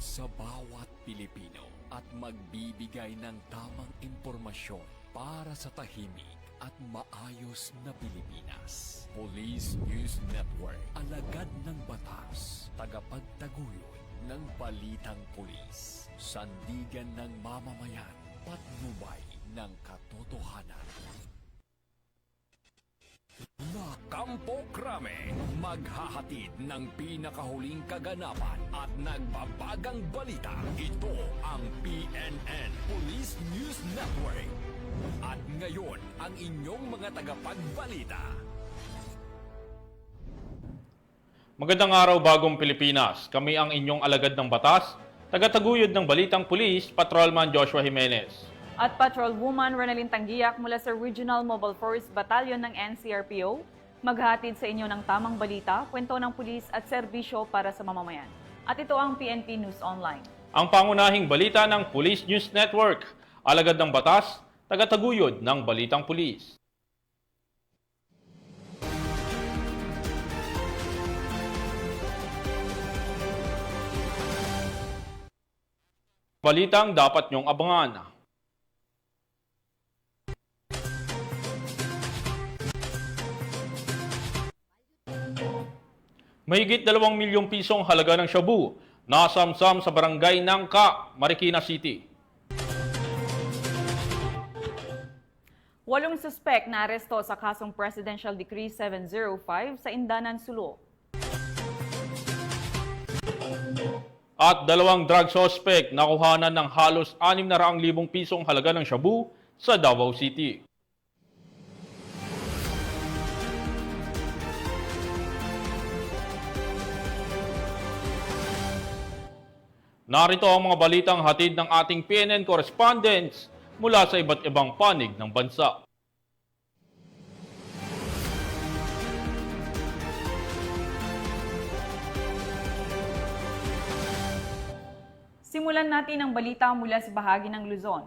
sa bawat Pilipino at magbibigay ng tamang impormasyon para sa tahimik at maayos na Pilipinas. Police News Network, alagad ng batas, tagapagtaguyod ng balitang pulis, sandigan ng mamamayan, patnubay ng katotohanan. Na Kampo Krame, maghahatid ng pinakahuling kaganapan at nagbabagang balita. Ito ang PNN Police News Network. At ngayon, ang inyong mga tagapagbalita. Magandang araw, Bagong Pilipinas. Kami ang inyong alagad ng batas, tagataguyod ng balitang pulis, Patrolman Joshua Jimenez. At Patrolwoman Renalyn Tanggiak mula sa Regional Mobile Force Battalion ng NCRPO, maghahatid sa inyo ng tamang balita, kwento ng pulis at serbisyo para sa mamamayan. At ito ang PNP News Online. Ang pangunahing balita ng Police News Network, alagad ng batas, tagataguyod ng balitang pulis. Balitang dapat niyong abangan. Mahigit 2 milyong pisong halaga ng shabu nasamsam sa barangay Nangka, Marikina City. 8 suspek na aresto sa kasong Presidential Decree 705 sa Indanan, Sulu. At 2 drug suspect nakuhanan ng halos 600,000 pisong halaga ng shabu sa Davao City. Narito ang mga balitang hatid ng ating PNN correspondents mula sa iba't ibang panig ng bansa. Simulan natin ang balita mula sa bahagi ng Luzon.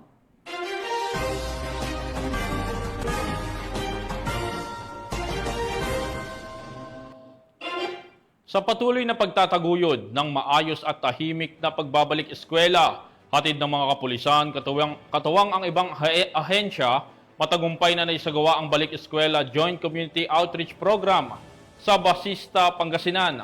Sa patuloy na pagtataguyod ng maayos at tahimik na pagbabalik eskwela, hatid ng mga kapulisan, katuwang ang ibang ahensya, matagumpay na naisagawa ang Balik Eskwela Joint Community Outreach Program sa Basista, Pangasinan.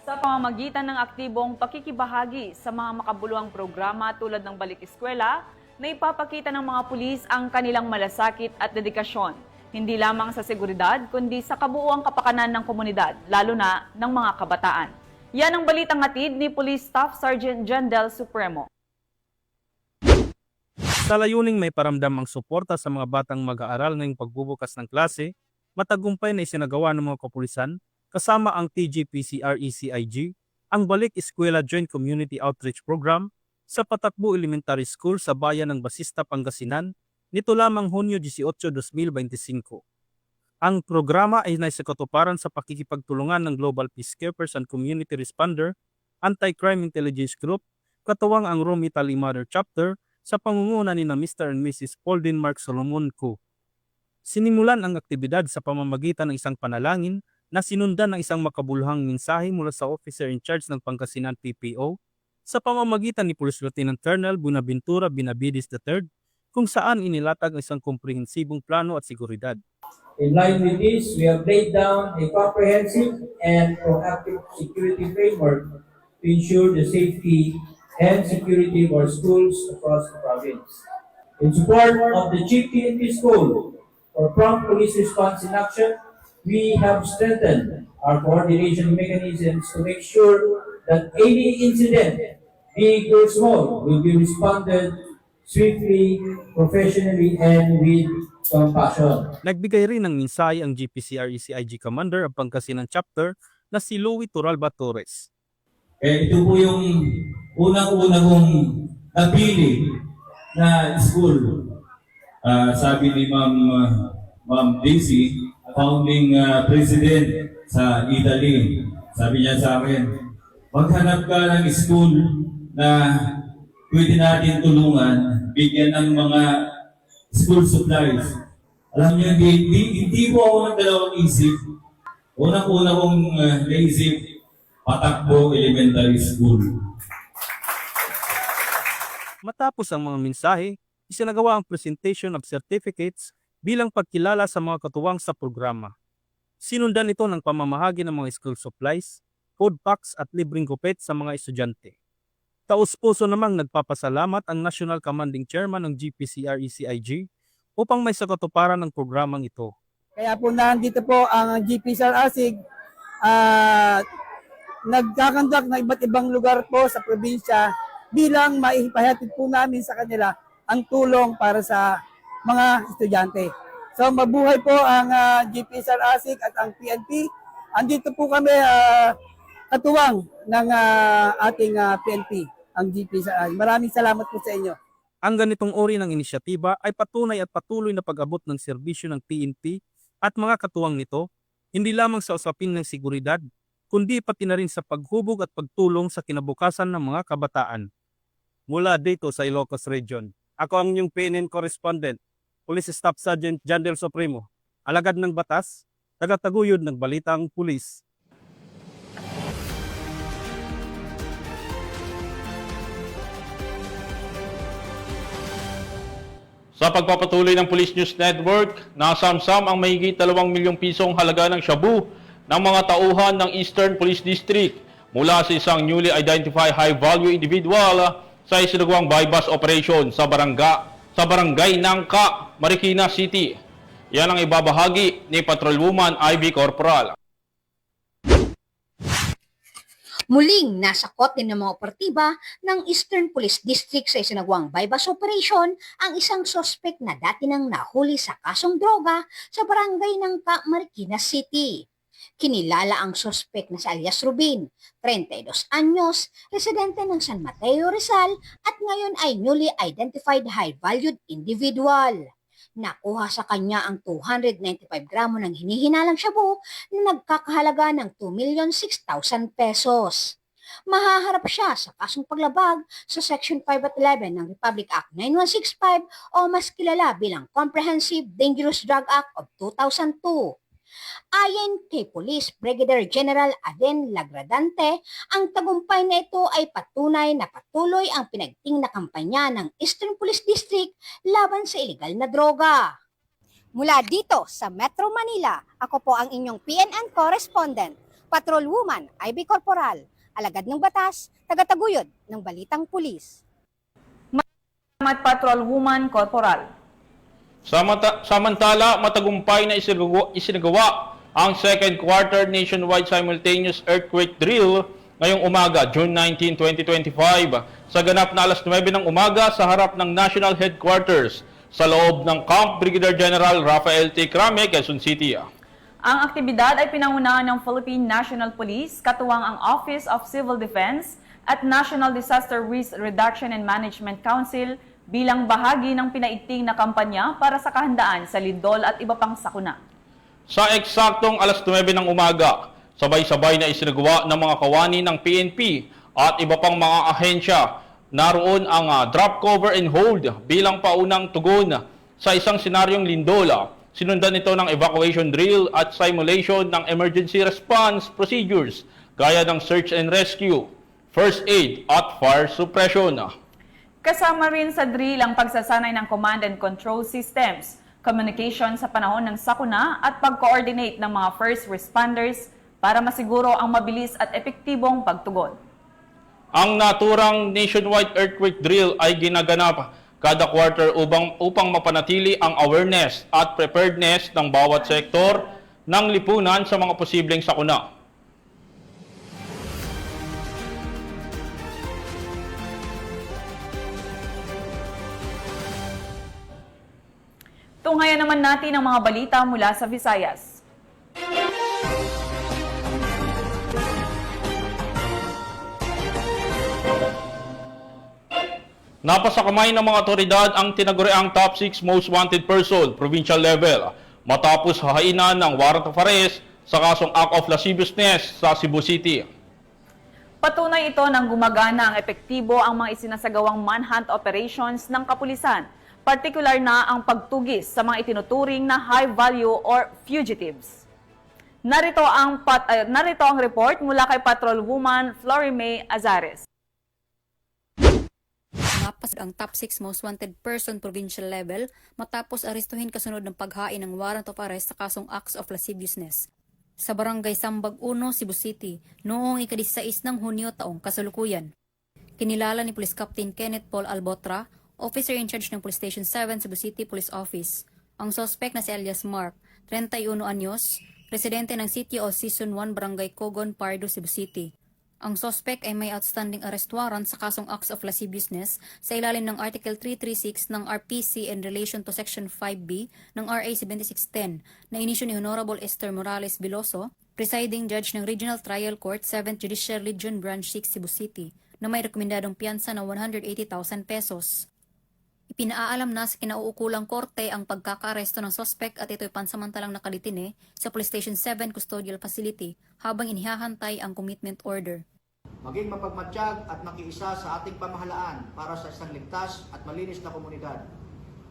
Sa pamamagitan ng aktibong pakikibahagi sa mga makabuluhang programa tulad ng Balik Eskwela, na ipapakita ng mga pulis ang kanilang malasakit at dedikasyon, hindi lamang sa seguridad, kundi sa kabuuang kapakanan ng komunidad, lalo na ng mga kabataan. Yan ang balitang hatid ni Police Staff Sergeant John Del Supremo. Sa layuning may paramdam ang suporta sa mga batang mag-aaral ngayong pagbubukas ng klase, matagumpay na isinagawa ng mga kapulisan, kasama ang TGPCRECIG, ang Balik Eskwela Joint Community Outreach Program sa Patakbo Elementary School sa bayan ng Basista, Pangasinan, nito lamang Hunyo 18, 2025. Ang programa ay naisakatuparan sa pakikipagtulungan ng Global Peacekeepers and Community Responder, Anti-Crime Intelligence Group, katuwang ang Rome Italy Mother Chapter sa pangunguna ni na Mr. and Mrs. Pauldine Mark Solomon Co. Sinimulan ang aktibidad sa pamamagitan ng isang panalangin na sinundan ng isang makabuluhang mensahe mula sa Officer in Charge ng Pangasinan PPO sa pamamagitan ni Police Lieutenant Colonel Buenaventura Benavides III, kung saan inilatag ang isang komprehensibong plano at seguridad. In line with this, we have laid down a comprehensive and proactive security framework to ensure the safety and security of our schools across the province. In support of the GPNP School for prompt police response in action, we have strengthened our coordination mechanisms to make sure that any incident, big or small, will be responded swiftly, professionally, and with compassion. Nagbigay rin ng mensahe ang GPCRECIG Commander ng Pangasinan Chapter na si Louie Turalba Torres. Ito po yung unang-una kong napili na school. Sabi ni Ma'am Daisy, founding president sa Italy, sabi niya sa akin, maghanap ka ng school na pwede natin tulungan, bigyan ng mga school supplies. Alam niyo, hindi po ako ng dalawang isip. Unang-una kong naisip, Patakbo Elementary School. Matapos ang mga mensahe, isinagawa ang presentation of certificates bilang pagkilala sa mga katuwang sa programa. Sinundan ito ng pamamahagi ng mga school supplies, food packs at libreng gupit sa mga estudyante. Taus-puso namang nagpapasalamat ang National Commanding Chairman ng GPCRECIG upang may sakatuparan ng programang ito. Kaya po nandito po ang GPCRASIG nagkakandak ng iba't ibang lugar po sa probinsya bilang maipahatid po namin sa kanila ang tulong para sa mga estudyante. So mabuhay po ang GPCRASIG at ang PNP. Andito po kami katuwang ng ating PNP, ang GPCRASIG. Maraming salamat po sa inyo. Ang ganitong uri ng inisyatiba ay patunay at patuloy na pag-abot ng serbisyo ng PNP at mga katuwang nito, hindi lamang sa usapin ng seguridad, kundi pati na rin sa paghubog at pagtulong sa kinabukasan ng mga kabataan. Mula dito sa Ilocos Region, ako ang inyong PNN correspondent, Police Staff Sergeant John Del Supremo, alagad ng batas, tagataguyod ng balitang pulis. Sa pagpapatuloy ng Police News Network, nasamsam ang mahigit 2 milyong pisong halaga ng shabu ng mga tauhan ng Eastern Police District mula sa isang newly identified high-value individual sa isinagawang bypass operation sa barangay Nangka, Marikina City. Yan ang ibabahagi ni Patrolwoman Ivy Corporal. Muling nasakot din ng mga operatiba ng Eastern Police District sa isinagawang bypass operation ang isang sospek na dati nang nahuli sa kasong droga sa barangay ng Marikina City. Kinilala ang sospek na si alias Rubin, 32 anyos, residente ng San Mateo, Rizal at ngayon ay newly identified high-valued individual. Nakuha sa kanya ang 295 gramo ng hinihinalang shabu na nagkakahalaga ng 2,006,000 pesos. Mahaharap siya sa kasong paglabag sa Section 5 at 11 ng Republic Act 9165 o mas kilala bilang Comprehensive Dangerous Drug Act of 2002. Ayon kay Police Brigadier General Aden Lagradante, ang tagumpay na ito ay patunay na patuloy ang pinagting na kampanya ng Eastern Police District laban sa ilegal na droga. Mula dito sa Metro Manila, ako po ang inyong PNN correspondent, Patrolwoman Ivy Corporal, alagad ng batas, tagataguyod ng balitang pulis. Salamat Patrolwoman Corporal. Samantala, matagumpay na isinagawa ang second quarter nationwide simultaneous earthquake drill ngayong umaga, June 19, 2025, sa ganap na alas 9 ng umaga sa harap ng National Headquarters sa loob ng Camp Brigadier General Rafael T. Crame, Quezon City. Ang aktibidad ay pinangunahan ng Philippine National Police, katuwang ang Office of Civil Defense at National Disaster Risk Reduction and Management Council bilang bahagi ng pinaigting na kampanya para sa kahandaan sa lindol at iba pang sakuna. Sa eksaktong alas 9 ng umaga, sabay-sabay na isinagawa ng mga kawani ng PNP at iba pang mga ahensya. Naroon ang drop, cover, and hold bilang paunang tugon sa isang senaryong lindola. Sinundan ito ng evacuation drill at simulation ng emergency response procedures gaya ng search and rescue, first aid at fire suppression. Kasama rin sa drill ang pagsasanay ng command and control systems, communication sa panahon ng sakuna at pag-coordinate ng mga first responders para masiguro ang mabilis at epektibong pagtugon. Ang naturang nationwide earthquake drill ay ginaganap kada quarter upang mapanatili ang awareness at preparedness ng bawat sektor ng lipunan sa mga posibleng sakuna. Tunghayan naman natin ang mga balita mula sa Visayas. Napasakamay ng mga otoridad ang tinaguriang top 6 most wanted person, provincial level, matapos hahainan ng warrant of arrest sa kasong act of lasciviousness sa Cebu City. Patunay ito ng gumagana ang epektibo ang mga isinasagawang manhunt operations ng kapulisan, partikular na ang pagtugis sa mga itinuturing na high value or fugitives. Narito ang report mula kay Patrolwoman Florie May Azares. ang top 6 most wanted person provincial level matapos arestuhin kasunod ng paghain ng warrant of arrest sa kasong acts of lasciviousness sa barangay Sambag 1, Cebu City noong ika-16 ng Hunyo taong kasalukuyan. Kinilala ni Police Captain Kenneth Paul Albotra, officer in charge ng Police Station 7 Cebu City Police Office. Ang suspect na si alias Mark, 31 anyos, residente ng City o Season 1 Barangay Cogon, Pardo, Cebu City. Ang suspect ay may outstanding arrest warrant sa kasong acts of lasciviousness sa ilalim ng Article 336 ng RPC in relation to Section 5B ng RA 7610 na inisyu ni Honorable Esther Morales Biloso, presiding judge ng Regional Trial Court 7th Judicial Region Branch 6 Cebu City, na may rekomendadong piyansa na 180,000 pesos. Ipinaalam na sa kinauukulang korte ang pagkakaaresto ng suspect at ito'y pansamantalang nakadetine sa Police Station 7 Custodial Facility habang inihahantay ang commitment order. Maging mapagmatsyag at makiisa sa ating pamahalaan para sa isang ligtas at malinis na komunidad.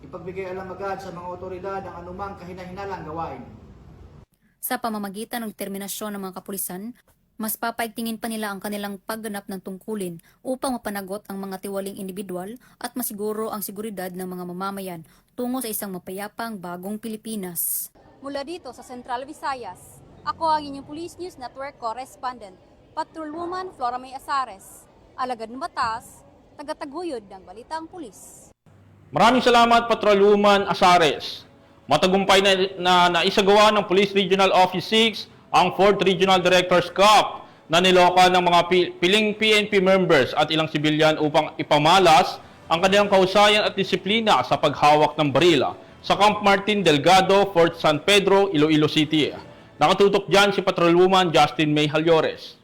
Ipagbigay alam agad sa mga otoridad ang anumang kahinahinalang gawain. Sa pamamagitan ng determinasyon ng mga kapulisan, mas papaigtingin pa nila ang kanilang pagganap ng tungkulin upang mapanagot ang mga tiwaling individual at masiguro ang seguridad ng mga mamamayan tungo sa isang mapayapang bagong Pilipinas. Mula dito sa Central Visayas, ako ang inyong Police News Network Correspondent, Patrolwoman Flora May Azares, alagad ng batas, tagataguyod ng Balitang Pulis. Maraming salamat, Patrolwoman Azares. Matagumpay na naisagawa ng Police Regional Office 6 ang 4th Regional Directors Cup na niloka ng mga piling PNP members at ilang sibilyan upang ipamalas ang kanilang kahusayan at disiplina sa paghawak ng baril sa Camp Martin Delgado, Fort San Pedro, Iloilo City. Nakatutok dyan si Patrolwoman Justin May Halyores.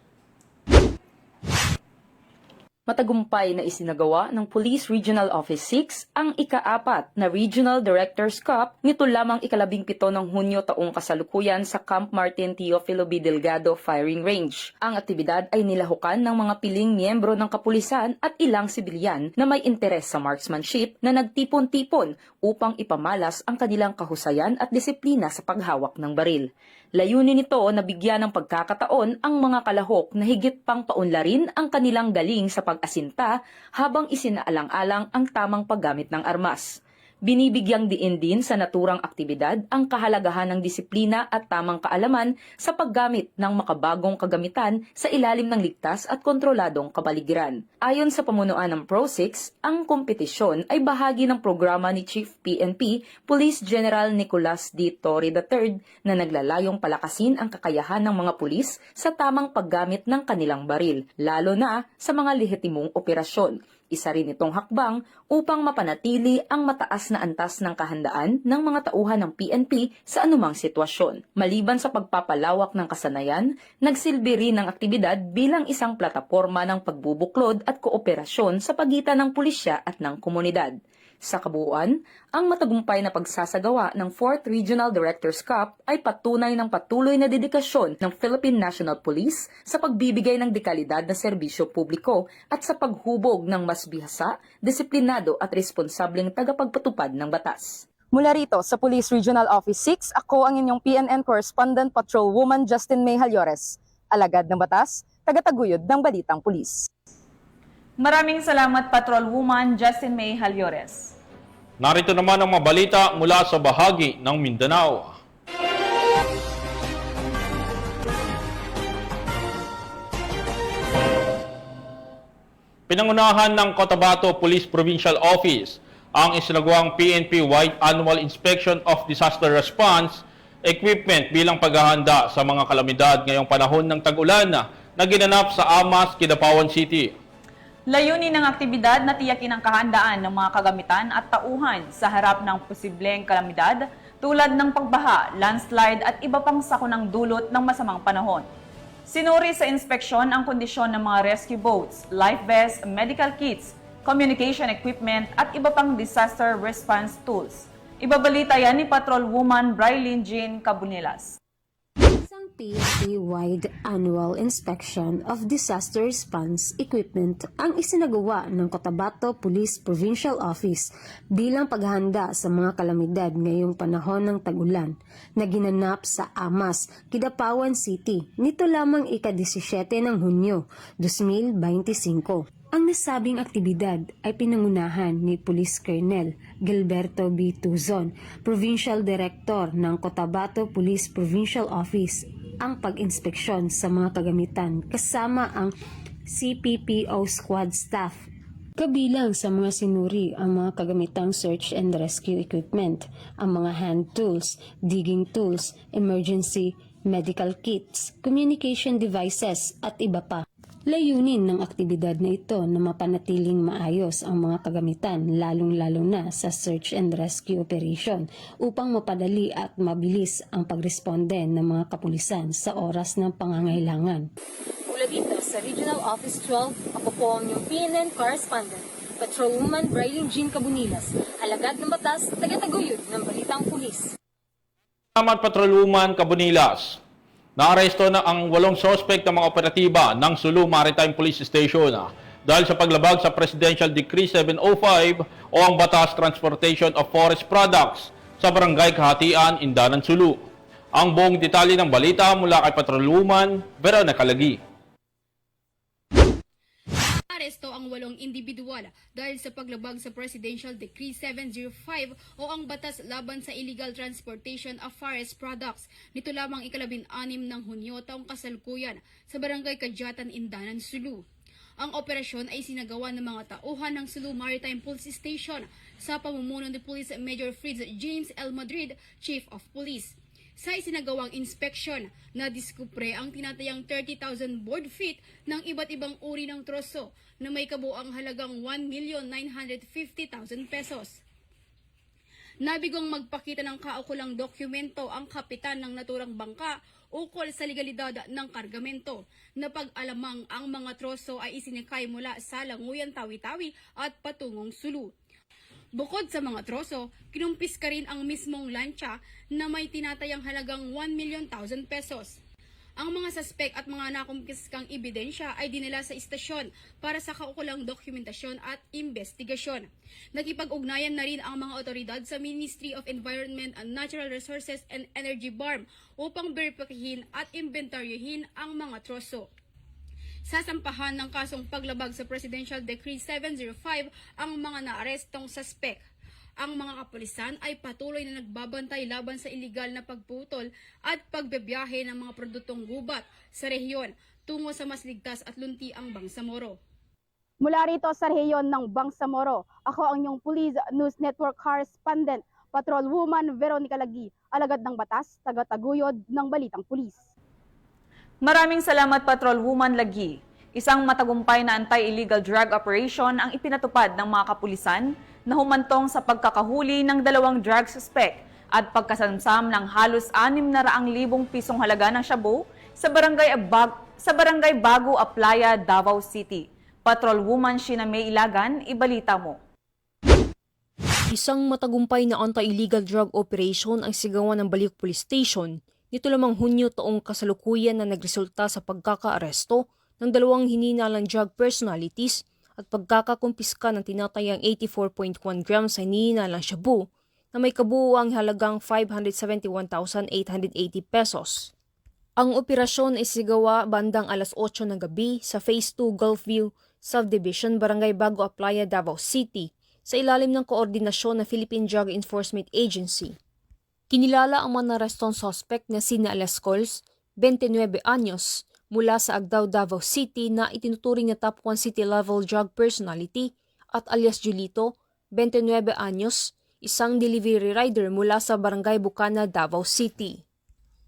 Matagumpay na isinagawa ng Police Regional Office 6 ang ika-4 na Regional Directors Cup nito lamang ika-17 ng Hunyo taong kasalukuyan sa Camp Martin Teofilo B. Delgado Firing Range. Ang aktibidad ay nilahukan ng mga piling miyembro ng kapulisan at ilang sibilyan na may interes sa marksmanship na nagtipon-tipon upang ipamalas ang kanilang kahusayan at disiplina sa paghawak ng baril. Layunin nito na bigyan ng pagkakataon ang mga kalahok na higit pang paunlarin ang kanilang galing sa pag-asinta habang isinaalang-alang ang tamang paggamit ng armas. Binibigyang diin din sa naturang aktibidad ang kahalagahan ng disiplina at tamang kaalaman sa paggamit ng makabagong kagamitan sa ilalim ng ligtas at kontroladong kapaligiran. Ayon sa pamunuan ng Pro-6, ang kompetisyon ay bahagi ng programa ni Chief PNP Police General Nicolas D. Torre III na naglalayong palakasin ang kakayahan ng mga pulis sa tamang paggamit ng kanilang baril, lalo na sa mga lehitimong operasyon. Isa rin itong hakbang upang mapanatili ang mataas na antas ng kahandaan ng mga tauhan ng PNP sa anumang sitwasyon. Maliban sa pagpapalawak ng kasanayan, nagsilbi rin ang aktibidad bilang isang plataporma ng pagbubuklod at kooperasyon sa pagitan ng pulisya at ng komunidad. Sa kabuuan, ang matagumpay na pagsasagawa ng 4th Regional Directors Cup ay patunay ng patuloy na dedikasyon ng Philippine National Police sa pagbibigay ng dekalidad na serbisyo publiko at sa paghubog ng mas bihasa, disiplinado at responsableng tagapagpatupad ng batas. Mula rito sa Police Regional Office 6, ako ang inyong PNN Correspondent Patrolwoman Justin May Halyores, alagad ng batas, tagataguyod ng Balitang Pulis. Maraming salamat, Patrolwoman Justin May Halyores. Narito naman ang mga balita mula sa bahagi ng Mindanao. Pinangunahan ng Cotabato Police Provincial Office ang isinagawang PNP-wide Annual Inspection of Disaster Response Equipment bilang paghahanda sa mga kalamidad ngayong panahon ng tag-ulan na ginanap sa Amas, Kidapawan City. Layunin ng aktibidad na tiyakin ang kahandaan ng mga kagamitan at tauhan sa harap ng posibleng kalamidad tulad ng pagbaha, landslide at iba pang sakunang dulot ng masamang panahon. Sinuri sa inspeksyon ang kondisyon ng mga rescue boats, life vests, medical kits, communication equipment at iba pang disaster response tools. Ibabalita yan ni Patrolwoman Brylin Jean Cabunilas. Isang PNP-wide annual inspection of disaster response equipment ang isinagawa ng Cotabato Police Provincial Office bilang paghahanda sa mga kalamidad ngayong panahon ng tag-ulan na ginanap sa Amas, Kidapawan City nito lamang ika-17 ng Hunyo, 2025. Ang nasabing aktibidad ay pinangunahan ni Police Colonel Gilberto B. Tuzon, Provincial Director ng Cotabato Police Provincial Office, ang pag-inspeksyon sa mga kagamitan kasama ang CPPO squad staff. Kabilang sa mga sinuri ang mga kagamitang search and rescue equipment, ang mga hand tools, digging tools, emergency medical kits, communication devices at iba pa. Layunin ng aktibidad na ito na mapanatiling maayos ang mga kagamitan lalong-lalo na sa search and rescue operation upang mapadali at mabilis ang pagresponde ng mga kapulisan sa oras ng pangangailangan. Mula dito sa Regional Office 12, ako po ang inyong PNN correspondent, Patrolwoman Braylon Jean Cabunilas, alagad ng batas, taga-taguyod ng Balitang Pulis. Salamat, Patrolwoman Cabunilas. Naaresto na ang 8 sospek ng mga operatiba ng Sulu Maritime Police Station dahil sa paglabag sa Presidential Decree 705 o ang Batas Transportation of Forest Products sa Barangay Kahatian, Indanan, Sulu. Ang buong detalye ng balita mula kay Patrolwoman Veronica Lagi. Aresto ang 8 individual dahil sa paglabag sa Presidential Decree 705 o ang batas laban sa illegal transportation of forest products. Nito lamang 16 ng Hunyo taong kasalukuyan sa Barangay Kadyatan, Indanan, Sulu. Ang operasyon ay sinagawa ng mga tauhan ng Sulu Maritime Police Station sa pamumuno ni Police Major Fritz James L. Madrid, Chief of Police. Sa isinagawang inspeksyon, nadiskubre ang tinatayang 30,000 board feet ng iba't ibang uri ng troso na may kabuang halagang 1,950,000 pesos. Nabigong magpakita ng kaukulang dokumento ang kapitan ng naturang bangka ukol sa legalidad ng kargamento na pag-alamang ang mga troso ay isinikay mula sa Languyan, Tawi-Tawi at patungong Sulu. Bukod sa mga troso, kinumpis ka rin ang mismong lancha na may tinatayang halagang 1,000,000 pesos. Ang mga suspek at mga nakumpiskang ebidensya ay dinala sa istasyon para sa kaukulang dokumentasyon at investigasyon. Nakipag-ugnayan na rin ang mga otoridad sa Ministry of Environment and Natural Resources and Energy BARM upang beripikahin at inventaryohin ang mga troso. Sasampahan ng kasong paglabag sa Presidential Decree 705 ang mga naarestong suspek. Ang mga kapulisan ay patuloy na nagbabantay laban sa iligal na pagputol at pagbebiyahe ng mga produktong gubat sa rehiyon tungo sa mas ligtas at luntiang Bangsamoro. Mula rito sa rehiyon ng Bangsamoro, ako ang inyong Police News Network correspondent, Patrolwoman Veronica Lagi, alagad ng batas, taga-taguyod ng Balitang Pulis. Maraming salamat, Patrolwoman Lagi. Isang matagumpay na anti-illegal drug operation ang ipinatupad ng mga kapulisan na humantong sa pagkakahuli ng 2 drug suspect at pagkasamsam ng halos 600,000 pisong halaga ng shabu sa Barangay Bago Aplaya, Davao City. Patrolwoman Sheena May Ilagan, ibalita mo. Isang matagumpay na anti-illegal drug operation ang sigawan ng Baliuk Police Station nito lamang Hunyo taong kasalukuyan na nagresulta sa pagkakaaresto ng 2 hininalang drug personalities at pagkakakumpiska ng tinatayang 84.1 grams sa hininalang shabu na may kabuuang halagang 571,880 pesos. Ang operasyon ay sigawa bandang alas 8 ng gabi sa Phase 2 Gulfview Subdivision, Barangay Bago Aplaya, Davao City sa ilalim ng koordinasyon ng Philippine Drug Enforcement Agency. Kinilala ang mga narestong suspect na sina Alascols, 29 anyos, mula sa Agdao, Davao City na itinuturing na top 1 city-level drug personality at alias Julito, 29 anyos, isang delivery rider mula sa Barangay Bukana, Davao City.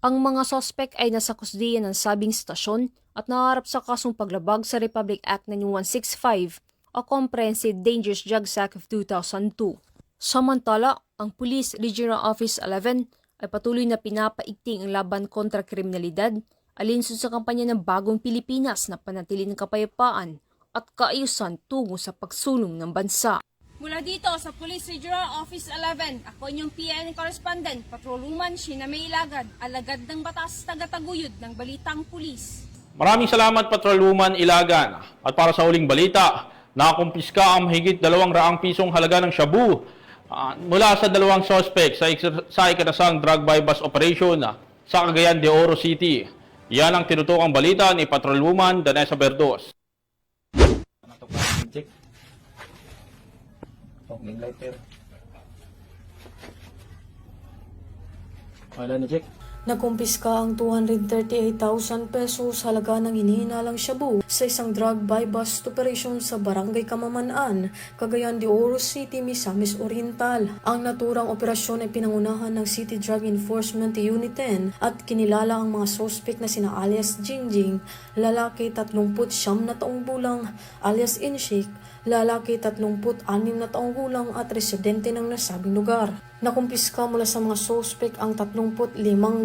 Ang mga suspect ay nasa kusdiyan ng sabing stasyon at naharap sa kasong paglabag sa Republic Act 9165 o Comprehensive Dangerous Drugs Act of 2002. Samantala, ang Police Regional Office 11 ay patuloy na pinapaigting ang laban kontra kriminalidad alinsun sa kampanya ng Bagong Pilipinas na panatili ng kapayapaan at kaayusan tungo sa pagsulong ng bansa. Mula dito sa Police Regional Office 11, ako inyong PNN correspondent, Patrolwoman Sheena May Ilagan, alagad ng batas, taga-taguyod ng Balitang Pulis. Maraming salamat, Patrolwoman Ilagan. At para sa huling balita, nakumpiska ang mahigit 200 pisong halaga ng shabu mula sa 2 suspect sa ikinasang drug bypass operation sa Cagayan de Oro City. Yan ang tinutukang balita ni Patrolwoman Danessa Berdos. check. Ning lighter. Wala na check. Nakumpiska ang 238,000 pesos halaga ng hinihinalang shabu sa isang drug buy-bust operation sa Barangay Kamamanaan, Cagayan de Oro City, Misamis Oriental. Ang naturang operasyon ay pinangunahan ng City Drug Enforcement Unit 10 at kinilala ang mga suspect na sina alias Jingjing, lalaki 39 na taong gulang, alias Inshik, lalaki 36 na taong gulang at residente ng nasabing lugar. Nakumpiska mula sa mga suspect ang 35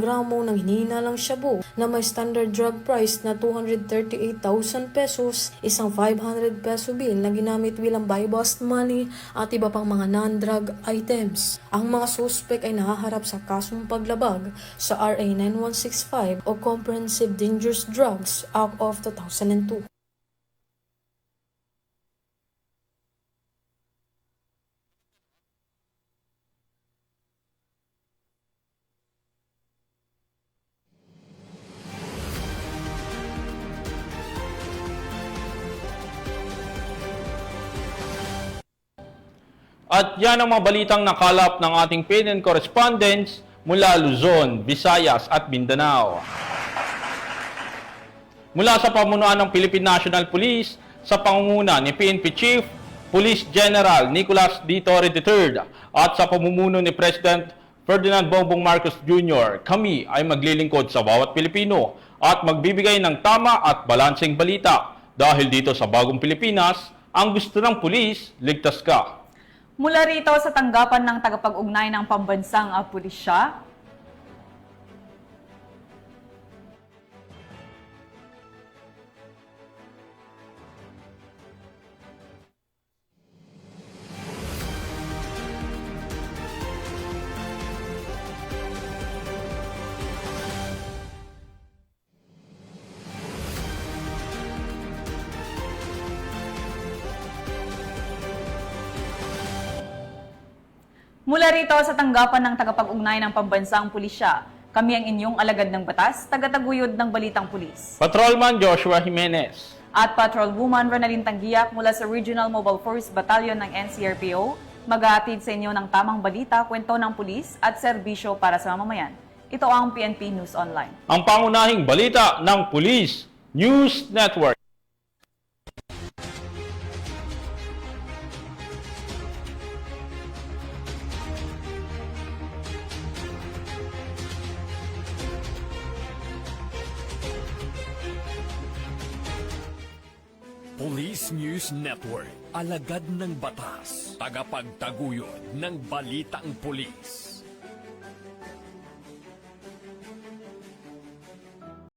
gramo ng hinihinalang shabu na may standard drug price na 238,000 pesos, isang 500 peso bill na ginamit bilang buy-bust money at iba pang mga non-drug items. Ang mga suspect ay nahaharap sa kasong paglabag sa RA 9165 o Comprehensive Dangerous Drugs Act of 2002. At yan ang mga balitang nakalap ng ating PNN correspondents mula Luzon, Visayas at Mindanao. Mula sa pamunuan ng Philippine National Police sa pangunguna ni PNP Chief Police General Nicolas D. Torre III at sa pamumuno ni President Ferdinand Bongbong Marcos Jr., kami ay maglilingkod sa bawat Pilipino at magbibigay ng tama at balanseng balita dahil dito sa Bagong Pilipinas, ang gusto ng pulis, ligtas ka. Mula rito sa tanggapan ng tagapag-ugnay ng pambansang pulisya, mula rito sa tanggapan ng tagapag-ugnay ng pambansang pulisya, kami ang inyong alagad ng batas, tagataguyod ng balitang pulis. Patrolman Joshua Jimenez. At Patrolwoman Ronaldin Tanggiak mula sa Regional Mobile Force Battalion ng NCRPO, maghahatid sa inyo ng tamang balita, kwento ng pulis at serbisyo para sa mamamayan. Ito ang PNP News Online. Ang pangunahing balita ng Police News Network. Police News Network, alagad ng batas, tagapagtaguyod ng balitang pulis.